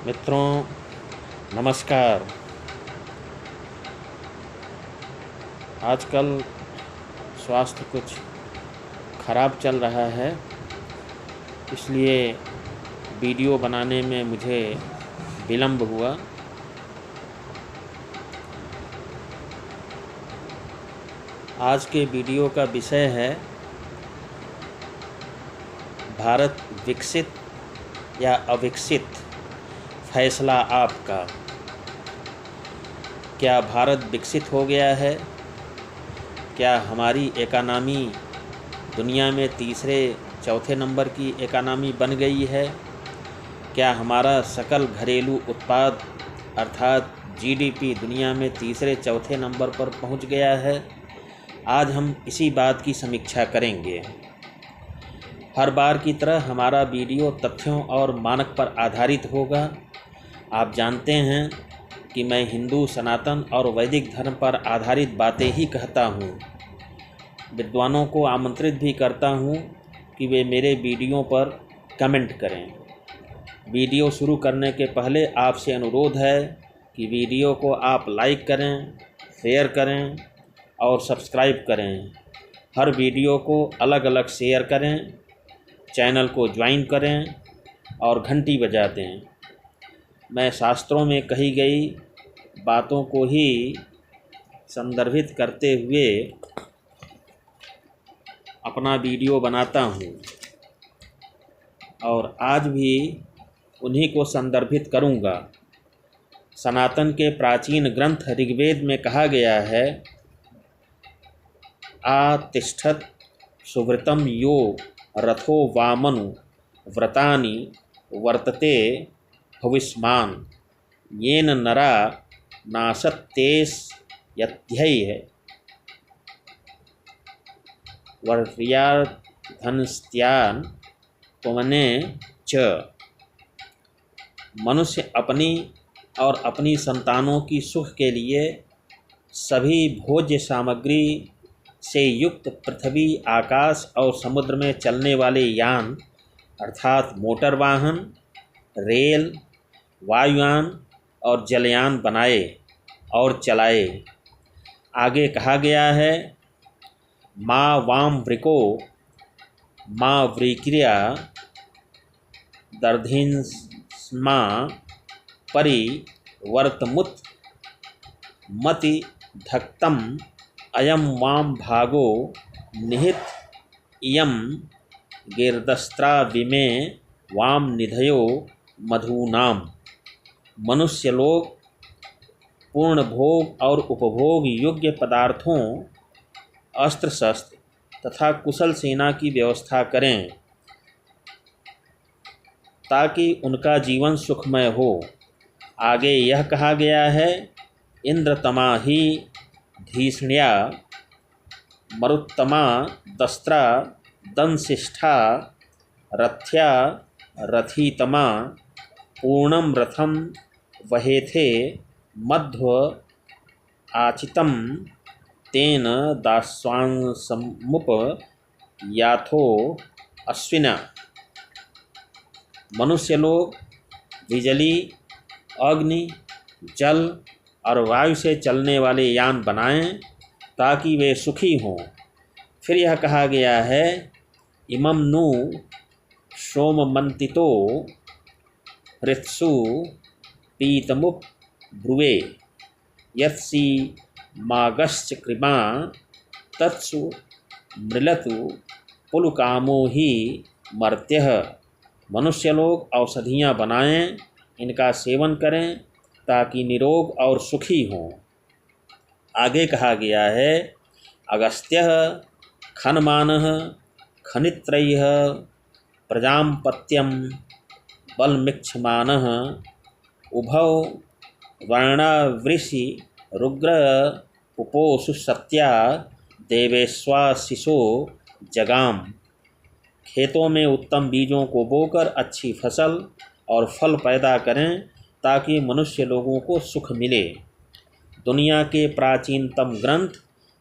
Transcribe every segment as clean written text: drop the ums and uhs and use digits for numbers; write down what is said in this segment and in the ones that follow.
मित्रों नमस्कार। आजकल स्वास्थ्य कुछ ख़राब चल रहा है, इसलिए वीडियो बनाने में मुझे विलम्ब हुआ। आज के वीडियो का विषय है भारत विकसित या अविकसित, फैसला आपका। क्या भारत विकसित हो गया है? क्या हमारी इकानमी दुनिया में तीसरे चौथे नंबर की इकानमी बन गई है? क्या हमारा सकल घरेलू उत्पाद अर्थात जीडीपी दुनिया में तीसरे चौथे नंबर पर पहुंच गया है? आज हम इसी बात की समीक्षा करेंगे। हर बार की तरह हमारा वीडियो तथ्यों और मानक पर आधारित होगा। आप जानते हैं कि मैं हिंदू, सनातन और वैदिक धर्म पर आधारित बातें ही कहता हूँ। विद्वानों को आमंत्रित भी करता हूँ कि वे मेरे वीडियो पर कमेंट करें। वीडियो शुरू करने के पहले आपसे अनुरोध है कि वीडियो को आप लाइक करें, शेयर करें और सब्सक्राइब करें। हर वीडियो को अलग अलग शेयर करें, चैनल को ज्वाइन करें और घंटी बजा दें। मैं शास्त्रों में कही गई बातों को ही संदर्भित करते हुए अपना वीडियो बनाता हूँ और आज भी उन्हीं को संदर्भित करूँगा। सनातन के प्राचीन ग्रंथ ऋग्वेद में कहा गया है, आतिष्ठत सुव्रतम यो रथो वामनु व्रतानि वर्तते भविष्मान येन नरा नासत्तेस यध्यय वर्याधनस्त्यान तुमने च। मनुष्य अपनी और अपनी संतानों की सुख के लिए सभी भोज्य सामग्री से युक्त पृथ्वी, आकाश और समुद्र में चलने वाले यान अर्थात मोटर वाहन, रेल, वायुयान और जलयान बनाए और चलाए। आगे कहा गया है, माँ वाम वृको माँ वृक्रिया दर्धिन्स्मा परिवर्तमुत मति धक्तम अयम वाम भागो निहित इयम गिरदस्त्रा विमे वाम निधयो मधुनाम। मनुष्य लोग पूर्ण भोग और उपभोग योग्य पदार्थों, अस्त्र शस्त्र तथा कुशल सेना की व्यवस्था करें ताकि उनका जीवन सुखमय हो। आगे यह कहा गया है, इंद्रतमा ही धीष्ण्या मरुत्तमा दस्त्रा दंशिष्ठा रथ्या रथीतमा पूर्णम रथम वहेथे मध्व आचितम तेन दास्वांसमुप याथो अश्विना। मनुष्य लोग बिजली, अग्नि, जल और वायु से चलने वाले यान बनाएं ताकि वे सुखी हों। फिर यह कहा गया है, इमं नु सोममंतितो हृत्सु पीतमुप ब्रुवे यत्सी मागश्च कृमा तत्सु मृलतु पुलकामो ही मर्त्यः। मनुष्य लोग औषधियाँ बनाएं, इनका सेवन करें ताकि निरोग और सुखी हों। आगे कहा गया है, अगस्त्यः खनमानः खनित्रयः प्रजापत्यं बलमिक्षमानः उभौ वर्णावृषि रुग्र पुपोषु सत्या देवेश्वाशिषो जगाम। खेतों में उत्तम बीजों को बोकर अच्छी फसल और फल पैदा करें ताकि मनुष्य लोगों को सुख मिले। दुनिया के प्राचीनतम ग्रंथ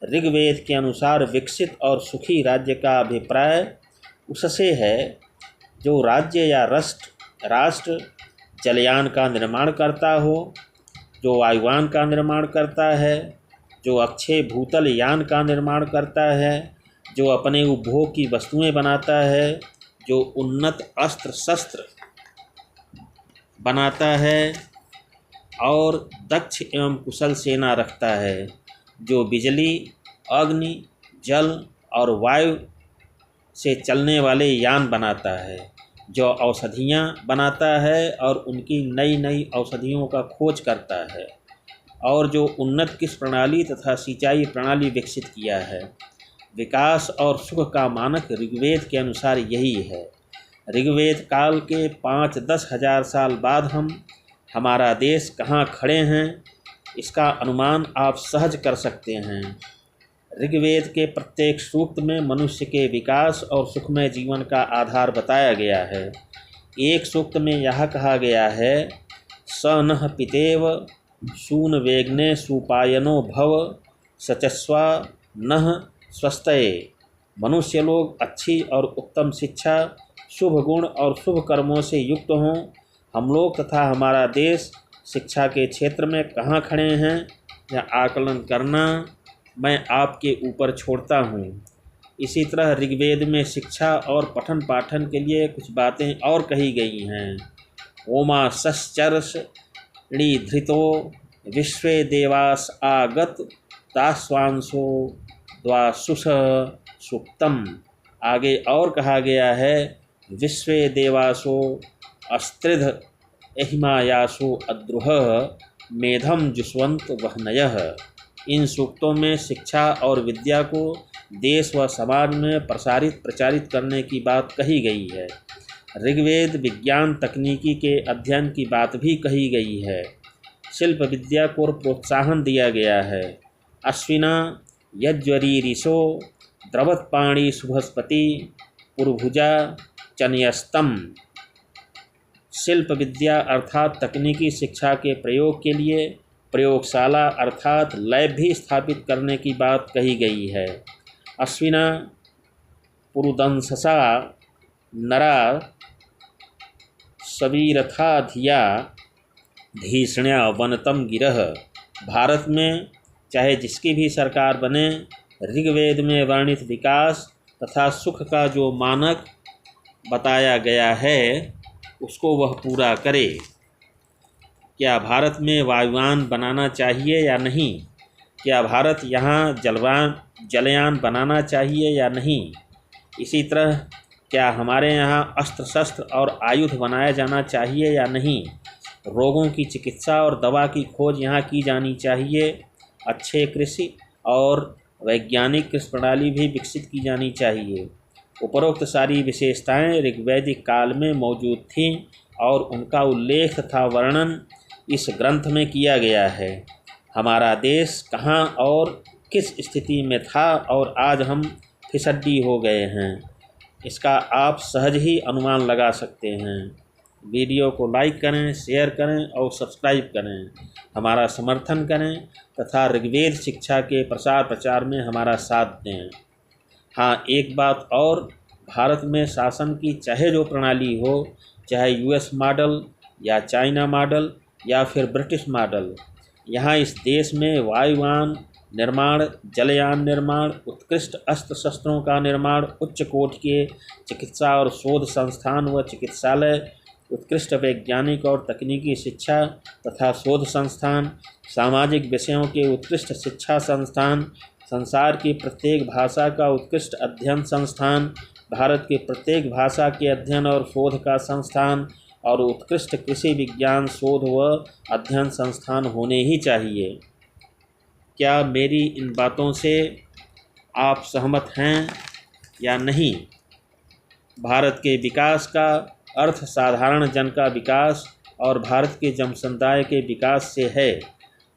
ऋग्वेद के अनुसार विकसित और सुखी राज्य का अभिप्राय उससे है जो राज्य या राष्ट्र जलयान का निर्माण करता हो, जो वायुयान का निर्माण करता है, जो अक्षय भूतल यान का निर्माण करता है, जो अपने उपभोग की वस्तुएं बनाता है, जो उन्नत अस्त्र शस्त्र बनाता है और दक्ष एवं कुशल सेना रखता है, जो बिजली, अग्नि, जल और वायु से चलने वाले यान बनाता है, जो औषधियाँ बनाता है और उनकी नई नई औषधियों का खोज करता है, और जो उन्नत किस प्रणाली तथा सिंचाई प्रणाली विकसित किया है। विकास और सुख का मानक ऋग्वेद के अनुसार यही है। ऋग्वेद काल के 5-10 हज़ार साल बाद हमारा देश कहाँ खड़े हैं, इसका अनुमान आप सहज कर सकते हैं। ऋग्वेद के प्रत्येक सूक्त में मनुष्य के विकास और सुखमय जीवन का आधार बताया गया है। एक सूक्त में यह कहा गया है, स नः पितेव सून वेग्ने सुपायनो भव सचस्वा नः स्वस्तये। मनुष्य लोग अच्छी और उत्तम शिक्षा, शुभ गुण और शुभ कर्मों से युक्त हों। हम लोग तथा हमारा देश शिक्षा के क्षेत्र में कहाँ खड़े हैं, यह आकलन करना मैं आपके ऊपर छोड़ता हूँ। इसी तरह ऋग्वेद में शिक्षा और पठन पाठन के लिए कुछ बातें और कही गई हैं। ओमा सश्चर्ष धृतो विश्वे देवास आगत तास्वांसो द्वासुष सुक्तम। आगे और कहा गया है, विश्वे देवासो अस्त्रिध एहिमायासो अद्रुह मेधम जुष्वंत वहनयः। इन सूक्तों में शिक्षा और विद्या को देश व समाज में प्रचारित करने की बात कही गई है। ऋग्वेद विज्ञान तकनीकी के अध्ययन की बात भी कही गई है। शिल्प विद्या को प्रोत्साहन दिया गया है। अश्विना यज्वरीरिषो द्रवत्पाणी शुभस्पति पुरभुजा चनयस्तम। शिल्प विद्या अर्थात तकनीकी शिक्षा के प्रयोग के लिए प्रयोगशाला अर्थात लैब भी स्थापित करने की बात कही गई है। अश्विना पुरुदंससा नरा सबीरथा धिया धीष्ण्या वनतम गिरह। भारत में चाहे जिसकी भी सरकार बने, ऋग्वेद में वर्णित विकास तथा सुख का जो मानक बताया गया है उसको वह पूरा करे। क्या भारत में वायुयान बनाना चाहिए या नहीं? क्या भारत यहाँ जलयान बनाना चाहिए या नहीं? इसी तरह क्या हमारे यहाँ अस्त्र शस्त्र और आयुध बनाया जाना चाहिए या नहीं? रोगों की चिकित्सा और दवा की खोज यहाँ की जानी चाहिए। अच्छे कृषि और वैज्ञानिक कृषि प्रणाली भी विकसित की जानी चाहिए। उपरोक्त सारी विशेषताएं ऋग्वैदिक काल में मौजूद थीं और उनका उल्लेख तथा वर्णन इस ग्रंथ में किया गया है। हमारा देश कहाँ और किस स्थिति में था और आज हम फिसड्डी हो गए हैं, इसका आप सहज ही अनुमान लगा सकते हैं। वीडियो को लाइक करें, शेयर करें और सब्सक्राइब करें। हमारा समर्थन करें तथा ऋग्वेद शिक्षा के प्रसार प्रचार में हमारा साथ दें। हाँ, एक बात और, भारत में शासन की चाहे जो प्रणाली हो, चाहे यूएस मॉडल या चाइना मॉडल या फिर ब्रिटिश मॉडल, यहाँ इस देश में वायुयान निर्माण, जलयान निर्माण, उत्कृष्ट अस्त्र शस्त्रों का निर्माण, उच्च कोटि के चिकित्सा और शोध संस्थान व चिकित्सालय, उत्कृष्ट वैज्ञानिक और तकनीकी शिक्षा तथा शोध संस्थान, सामाजिक विषयों के उत्कृष्ट शिक्षा संस्थान, संसार की प्रत्येक भाषा का उत्कृष्ट अध्ययन संस्थान, भारत के प्रत्येक भाषा के अध्ययन और शोध का संस्थान और उत्कृष्ट कृषि विज्ञान शोध व अध्ययन संस्थान होने ही चाहिए। क्या मेरी इन बातों से आप सहमत हैं या नहीं? भारत के विकास का अर्थ साधारण जन का विकास और भारत के जन समुदाय के विकास से है।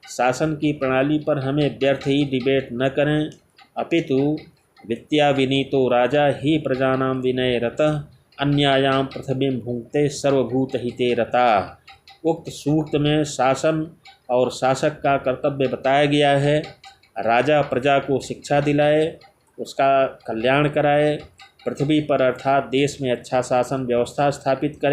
शासन की प्रणाली पर हमें व्यर्थ ही डिबेट न करें, अपितु वित्या विनीतो राजा ही प्रजानां विनय रतः अन्यायाम पृथ्वीं भुंक्ते सर्वभूत हिते रता। उक्त सूक्त में शासन और शासक का कर्तव्य बताया गया है। राजा प्रजा को शिक्षा दिलाए, उसका कल्याण कराए, पृथ्वी पर अर्थात देश में अच्छा शासन व्यवस्था स्थापित करे।